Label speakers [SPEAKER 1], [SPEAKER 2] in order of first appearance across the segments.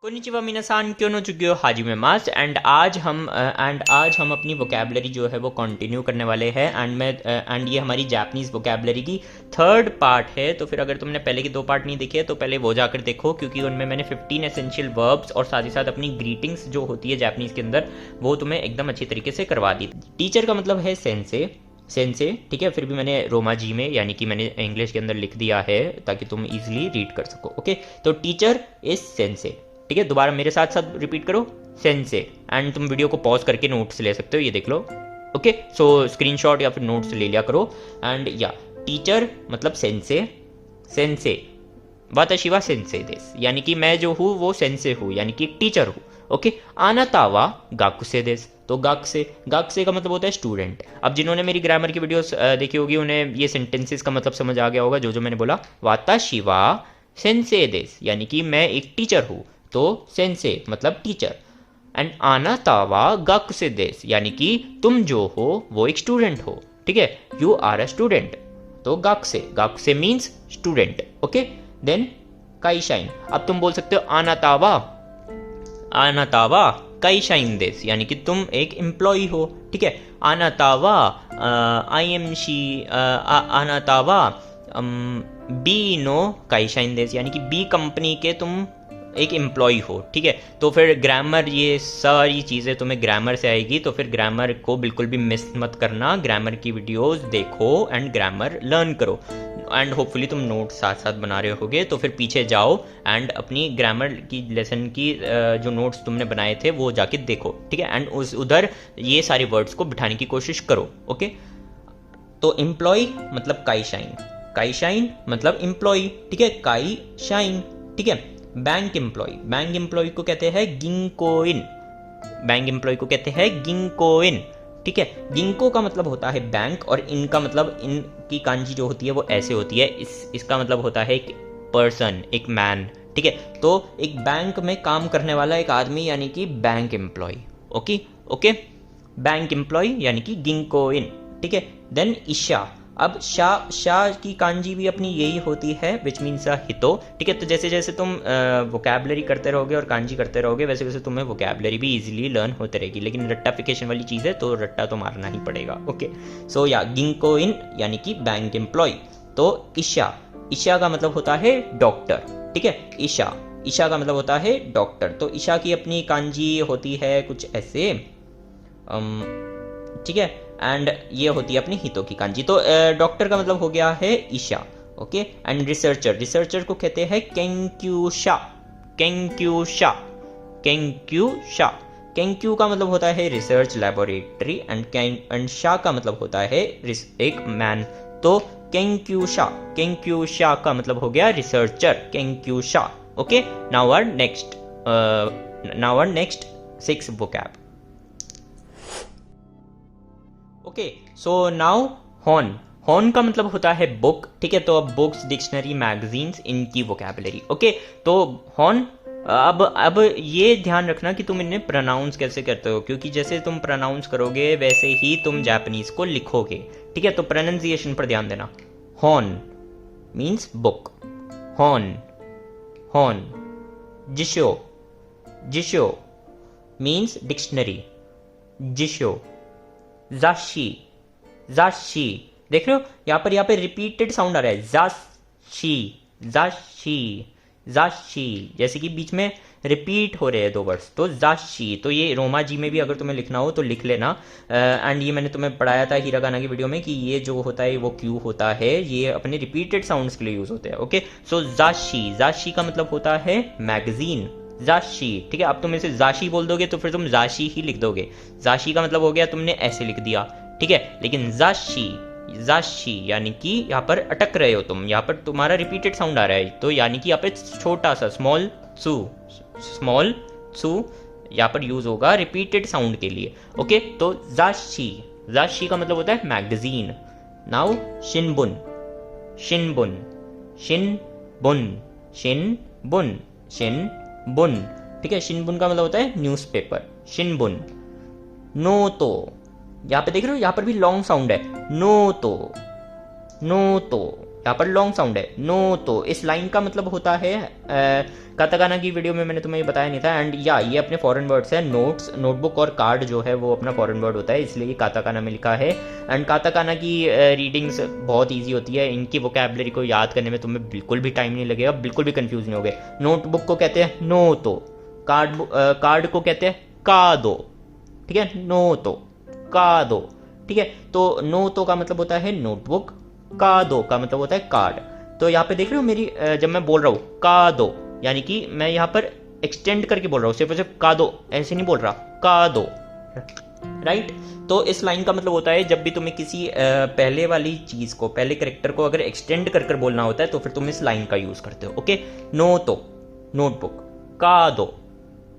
[SPEAKER 1] Konnichiwa मिनासान क्यों no चुकियो हाजी में मास एंड आज हम अपनी वोकेबलरी जो है वो कंटिन्यू करने वाले हैं एंड ये हमारी जापानीज़ वोकेबलरी की थर्ड पार्ट है। तो फिर अगर तुमने पहले की दो पार्ट नहीं देखे तो पहले वो जाकर देखो, क्योंकि उनमें मैंने 15 एसेंशियल वर्ब्स और साथ ही साथ अपनी ग्रीटिंग्स जो होती है जापानीज़ के अंदर वो तुम्हें एकदम अच्छी तरीके से करवा दी। टीचर का मतलब है सेंसे, ठीक है। फिर भी मैंने रोमा जी में यानी कि मैंने इंग्लिश के अंदर लिख दिया है ताकि तुम इजीली रीड कर सको। ओके, तो टीचर इज सेंसे, ठीक है। दोबारा मेरे साथ साथ रिपीट करो, सेंसे। एंड तुम वीडियो को पॉज करके नोट्स ले सकते हो, ये देख लो। ओके, सो स्क्रीनशॉट या फिर नोट्स ले लिया करो। एंड या टीचर मतलब सेंसे वाताशिवा सेंसे देस, यानी कि मैं जो हूँ वो सेंसे हूँ, यानी कि टीचर हूँ। ओके, आनातावा गाकुसे देस, तो गाकुसे का मतलब होता है स्टूडेंट। अब जिन्होंने मेरी ग्रामर की वीडियोस देखी होगी उन्हें ये सेंटेंसेस का मतलब समझ आ गया होगा जो मैंने बोला। वाताशिवा सेंसे देस, यानी कि मैं एक टीचर हूँ, तो सेंसे मतलब टीचर। एंड आनातावा गाकुसे देस, यानी कि तुम जो हो वो एक स्टूडेंट हो, ठीक है। यू आर अ स्टूडेंट, तो गाकुसे मीन्स स्टूडेंट। ओके, देन काईशाइन। अब तुम बोल सकते हो आनातावा काईशाइन देस, यानी कि तुम एक एम्प्लॉय हो, ठीक है। आनातावा आनातावा बी नो काईशाइन देस, यानी कि बी कंपनी के तुम एक एम्प्लॉय हो, ठीक है। तो फिर ग्रामर, ये सारी चीज़ें तुम्हें ग्रामर से आएगी, तो फिर ग्रामर को बिल्कुल भी मिस मत करना। ग्रामर की वीडियोस देखो एंड ग्रामर लर्न करो एंड होपफुली तुम नोट साथ साथ बना रहे होगे। तो फिर पीछे जाओ एंड अपनी ग्रामर की लेसन की जो नोट्स तुमने बनाए थे वो जाके देखो, ठीक है। एंड उधर ये सारे वर्ड्स को बिठाने की कोशिश करो। ओके, तो एम्प्लॉय मतलब काईशाइन मतलब एम्प्लॉय, ठीक है। काईशाइन, ठीक है। बैंक एम्प्लॉय को कहते हैं गिंकोइन, ठीक है। गिंको का मतलब होता है बैंक और इनका मतलब इनकी कांजी जो होती है वो ऐसे होती है। इसका मतलब होता है एक पर्सन, एक मैन, ठीक है। तो एक बैंक में काम करने वाला एक आदमी यानी कि bank employ. Okay, bank employ यानी कि गिंकोइन, ठीक है। देन ईशा। अब शाह की कांजी भी अपनी यही होती है, विच मीन्स हितो, ठीक है। तो जैसे जैसे तुम वोकैबलरी करते रहोगे और कांजी करते रहोगे वैसे वैसे तुम्हें वोकैबलरी भी इजीली लर्न होते रहेगी। लेकिन रट्टाफिकेशन वाली चीज़ है तो रट्टा तो मारना ही पड़ेगा। ओके, सो या गिंकोइन यानी कि बैंक एम्प्लॉय। तो ईशा का मतलब होता है डॉक्टर, ठीक है। ईशा का मतलब होता है डॉक्टर। तो ईशा की अपनी कांजी होती है कुछ ऐसे, ठीक है। एंड ये होती है अपनी हितो की कांजी। तो डॉक्टर का मतलब हो गया है ईशा। ओके, एंड रिसर्चर को कहते हैं केंक्यू का मतलब होता है रिसर्च लैबोरेटरी एंड शा का मतलब होता है एक मैन। तो केंक्यू शा का मतलब हो गया रिसर्चर, केंक्यू शा। Okay, now our next 6 vocab. Okay, so now हॉर्न का मतलब होता है बुक, ठीक है। तो अब बुक्स, डिक्शनरी, मैगजीन्स, इनकी वोकैबुलरी। ओके, तो हॉर्न, अब ये ध्यान रखना कि तुम इन्हें प्रोनाउंस कैसे करते हो, क्योंकि जैसे तुम प्रोनाउंस करोगे वैसे ही तुम जापानीज को लिखोगे, ठीक है। तो प्रोनाउंसिएशन पर ध्यान देना। हॉर्न मीन्स बुक, हॉर्न। जिशो मीन्स डिक्शनरी, जिशो। जाशी, देख रहे हो यहाँ पर रिपीटेड साउंड आ रहा है, जाशी, जैसे कि बीच में रिपीट हो रहे हैं 2 वर्ड्स, तो जाशी। तो ये रोमा जी में भी अगर तुम्हें लिखना हो तो लिख लेना। एंड ये मैंने तुम्हें पढ़ाया था हिरागाना की वीडियो में कि ये जो होता है वो क्यों होता है, ये अपने रिपीटेड साउंड्स के लिए यूज होते हैं। ओके, सो जाशी का मतलब होता है मैगजीन, जाशी, ठीक है। अब तुम इसे जाशी बोल दोगे तो फिर तुम जाशी ही लिख दोगे। जाशी का मतलब हो गया तुमने ऐसे लिख दिया, ठीक है। लेकिन जाशी यानी कि यहाँ पर अटक रहे हो तुम, यहाँ पर तुम्हारा रिपीटेड साउंड आ रहा है, तो यानी कि यहाँ पे छोटा सा स्मॉल सू यहाँ पर यूज होगा रिपीटेड साउंड के लिए। ओके, तो जाशी का मतलब होता है मैगजीन। नाउ शिनबुन, ठीक है। शिनबुन का मतलब होता है न्यूज़पेपर, शिनबुन। नोतो, यहाँ पे देख रहे हो यहाँ पर भी लॉन्ग साउंड है, नोतो, यहाँ पर लॉन्ग साउंड है, नोतो। इस लाइन का मतलब होता है काताकाना की वीडियो में मैंने तुम्हें ये बताया नहीं था। एंड या ये अपने फॉरेन वर्ड्स है। नोट्स, नोटबुक और कार्ड जो है वो अपना फॉरेन वर्ड होता है, इसलिए ये काताकाना में लिखा है। एंड काताकाना की रीडिंग्स बहुत ईजी होती है। इनकी वोकैबुलरी को याद करने में तुम्हें बिल्कुल भी टाइम नहीं लगेगा, बिल्कुल भी कंफ्यूज नहीं होगे। नोटबुक को कहते हैं नोतो, कार्ड को कहते हैं कादो, ठीक है, नोतो कादो, ठीक है। तो नोतो का मतलब होता है नोटबुक, कादो का मतलब होता है कार्ड। तो यहाँ पे देख रहे हो मेरी जब मैं बोल रहा हूँ कादो, यानी कि मैं यहाँ पर एक्सटेंड करके बोल रहा हूँ, सिर्फ कादो ऐसे नहीं बोल रहा, कादो, राइट। तो इस लाइन का मतलब होता है जब भी तुम्हें किसी पहले वाली चीज को, पहले करेक्टर को अगर एक्सटेंड कर बोलना होता है तो फिर तुम इस लाइन का यूज करते हो। ओके, नोतो नोटबुक, कादो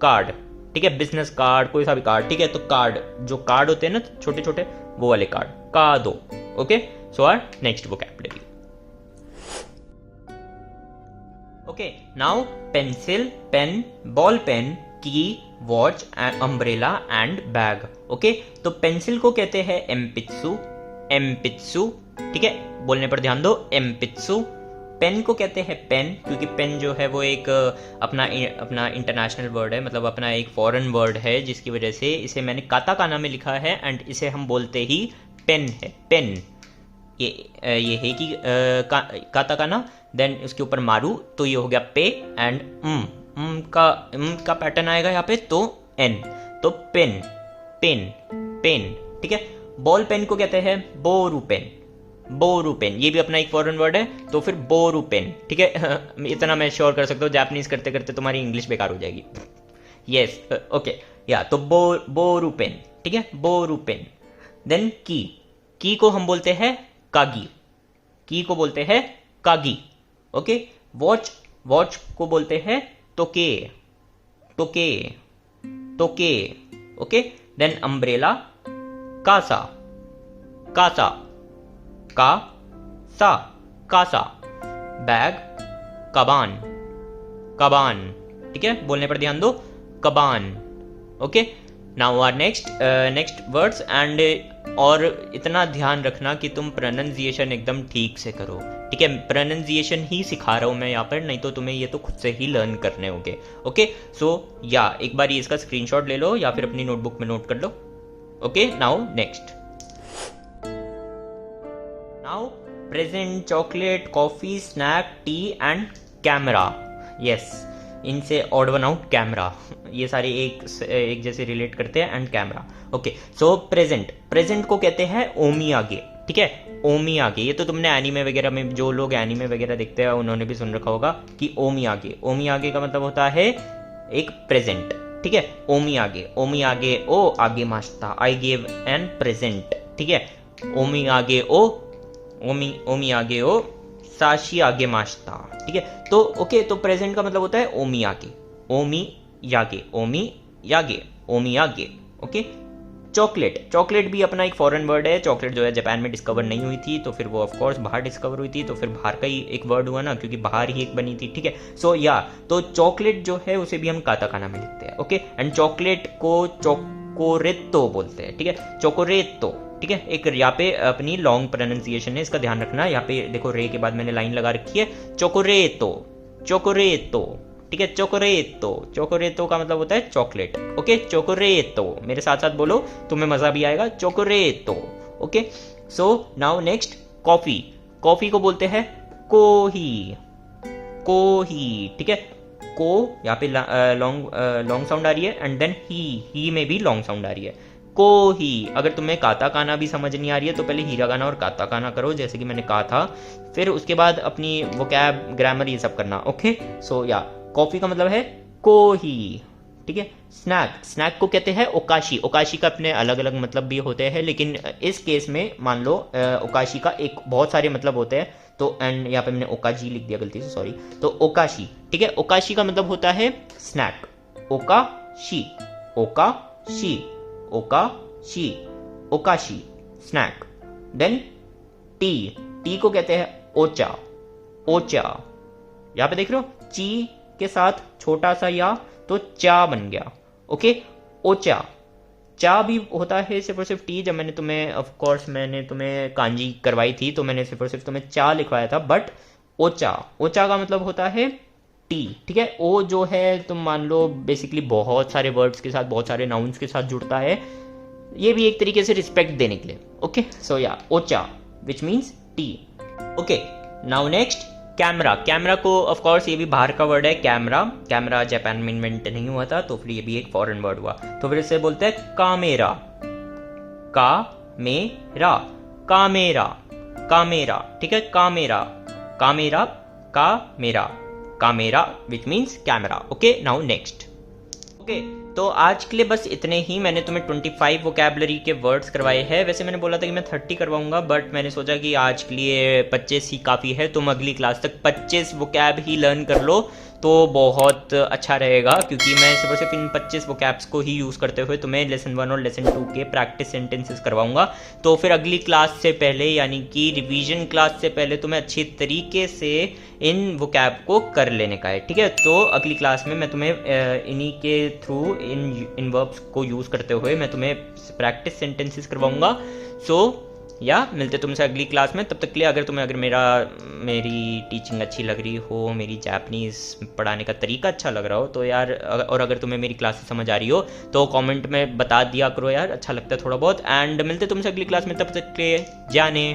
[SPEAKER 1] कार्ड, ठीक है, बिजनेस कार्ड, कोई सा भी कार्ड, ठीक है। तो कार्ड, जो कार्ड होते हैं ना छोटे छोटे, वो वाले कार्ड, कादो। Okay, so are next vocabulary. Okay, now pencil, pen, ball pen, key, watch, umbrella and bag. Okay, तो पेंसिल को कहते हैं एम्पित्सु, एम्पित्सु, ठीक है, बोलने पर ध्यान दो, एम्पित्सु। पेन को कहते हैं पेन, क्योंकि पेन जो है वो एक अपना इंटरनेशनल वर्ड है, मतलब अपना एक फॉरेन वर्ड है, जिसकी वजह से इसे मैंने काताकाना में लिखा है एंड इसे हम बोलते ही पेन है, पेन। ये है कि काताकाना, देन उसके ऊपर मारू तो ये हो गया पे, एंड का पैटर्न आएगा यहाँ पे, तो एन, तो पेन, पेन, पेन, ठीक है। बॉल पेन को कहते हैं बोरू पेन, बोरू पेन, ये भी अपना एक फॉरेन वर्ड है, तो फिर बोरू पेन, ठीक है। इतना मैं श्योर कर सकता हूँ, जापानीज करते करते तुम्हारी इंग्लिश बेकार हो जाएगी। यस, ओके, या तो बोरू पेन, ठीक है, बोरू पेन। देन की को हम बोलते हैं कागी, की को बोलते हैं कागी। ओके, वॉच को बोलते हैं टोके, टोके, टोके। ओके, देन अम्ब्रेला कासा, कासा, का सा, कासा। बैग कबान, कबान, ठीक है, बोलने पर ध्यान दो, कबान। Okay, now are next words. And और इतना ध्यान रखना कि तुम प्रोनाउंसिएशन एकदम ठीक से करो, ठीक है। प्रोनाउंसिएशन ही सिखा रहा हूं मैं यहाँ पर, नहीं तो तुम्हें ये तो खुद से ही लर्न करने होंगे। ओके, सो या एक बार इसका स्क्रीनशॉट ले लो या फिर अपनी नोटबुक में नोट कर लो। Okay, now next. Now present, chocolate, coffee, snack, tea and camera. Yes, इनसे ऑड वन आउट कैमरा, ये सारे एक जैसे रिलेट करते हैं, and camera. Okay, so present को कहते हैं ओमियागे, ठीक है, ओमियागे। ये तो तुमने एनीमे वगैरह में, जो लोग एनीमे वगैरह देखते हैं उन्होंने भी सुन रखा होगा कि ओमियागे, ओमियागे का मतलब होता है एक प्रेजेंट, ठीक है। ओमियागे, ओमियागे ओ आगे मास्ता, आई गेव एन प्रेजेंट, ठीक है। ओमियागे ओ, ओमियागे ओ साशी आगे मास्ता, ठीक है। तो ओके, तो प्रेजेंट का मतलब होता है ओमियागे, ओमियागे, ओमियागे, ओमियागे। ओके, चॉकलेट भी अपना एक फॉरेन वर्ड है। चॉकलेट जो है जापान में डिस्कवर नहीं हुई थी, तो फिर वो ऑफ कोर्स बाहर डिस्कवर हुई थी, तो फिर बाहर का ही एक वर्ड हुआ ना, क्योंकि बाहर ही एक बनी थी, ठीक है। सो या तो चॉकलेट जो है उसे भी हम काताकाना में लिखते हैं। ओके, एंड चॉकलेट को चोकोरेतो बोलते हैं, ठीक है, चोकोरेतो, ठीक है। एक यहाँ पे अपनी लॉन्ग प्रोनाउंसिएशन है, इसका ध्यान रखना। यहाँ पे देखो रे के बाद मैंने लाइन लगा रखी है, चोकोरेतो, चोकोरेतो, ठीक है, चोकोरेतो, चोकोरेतो का मतलब होता है चॉकलेट। ओके, चोकोरेतो, मेरे साथ साथ बोलो, तुम्हें मजा भी आएगा, चोकोरेतो। Okay, so now next, coffee, coffee को बोलते हैं कोही, कोही, ठीक है। को यहाँ पे लॉन्ग साउंड आ रही है, एंड देन ही में भी लॉन्ग साउंड आ रही है, कोही। अगर तुम्हें काताकाना भी समझ नहीं आ रही है तो पहले हीरागाना और काताकाना करो, जैसे कि मैंने कहा था, फिर उसके बाद अपनी वोकैब, ग्रामर, ये सब करना। ओके, सो या कॉफी का मतलब है कोही, ठीक है। स्नैक को कहते हैं ओकाशी, ओकाशी का अपने अलग अलग मतलब भी होते हैं, लेकिन इस केस में मान लो ओकाशी का एक बहुत सारे मतलब होते हैं, तो एंड यहाँ पे मैंने ओकाजी लिख दिया गलती से, सॉरी। तो ओकाशी, ठीक है, ओकाशी का मतलब होता है स्नैक, ओकाशी, ओकाशी, ओकाशी, ओकाशी, स्नैक। देन टी को कहते हैं ओचा, ओचा। यहाँ पे देख रहे हो, ची के साथ छोटा सा या, तो चा बन गया। Okay, Ocha. चा भी होता है सिर्फ और सिर्फ टी। जब मैंने तुम्हें, ऑफ कोर्स मैंने तुम्हें कांजी करवाई थी, तो मैंने सिर्फ और सिर्फ तुम्हें चा लिखवाया था, बट ओचा, ओचा का मतलब होता है टी, ठीक है। ओ जो है तुम मान लो बेसिकली बहुत सारे वर्ड्स के साथ, बहुत सारे नाउन्स के साथ जुड़ता है, ये भी एक तरीके से रिस्पेक्ट देने के लिए। ओके, सो या Ocha which means T. Okay, now next camera. Camera को ऑफ कोर्स ये भी बाहर का वर्ड है कैमरा। कैमरा जापान में इन्वेंट नहीं हुआ था, तो फिर ये भी एक फॉरेन वर्ड हुआ। तो फिर इसे बोलते हैं कामेरा, कामेरा, कामेरा, कामेरा, ठीक है। कामेरा, कामेरा, कामेरा, कामेरा which means camera. Okay, now next. Okay, तो आज के लिए बस इतने ही। मैंने तुम्हें 25 वोकैबलरी के वर्ड्स करवाए हैं। वैसे मैंने बोला था कि मैं 30 करवाऊंगा, बट मैंने सोचा कि आज के लिए 25 ही काफ़ी है। तुम अगली क्लास तक 25 वोकैब ही लर्न कर लो तो बहुत अच्छा रहेगा, क्योंकि मैं सिर्फ और सिर्फ इन 25 वोकैब्स को ही यूज़ करते हुए तुम्हें लेसन 1 और लेसन 2 के प्रैक्टिस सेंटेंसेस करवाऊंगा। तो फिर अगली क्लास से पहले, यानी कि रिवीजन क्लास से पहले, तुम्हें अच्छी तरीके से इन वोकैब को कर लेने का है, ठीक है। तो अगली क्लास में मैं तुम्हें इन्हीं के थ्रू इन वर्ब्स को यूज़ करते हुए मैं तुम्हें प्रैक्टिस सेंटेंसेस करवाऊंगा। सो या मिलते तुमसे अगली क्लास में। तब तक के लिए अगर मेरी टीचिंग अच्छी लग रही हो, मेरी जापानीज़ पढ़ाने का तरीका अच्छा लग रहा हो तो यार, और अगर तुम्हें मेरी क्लासेस समझ आ रही हो तो कमेंट में बता दिया करो यार, अच्छा लगता है थोड़ा बहुत। एंड मिलते तुमसे अगली क्लास में, तब तक के लिए जाने।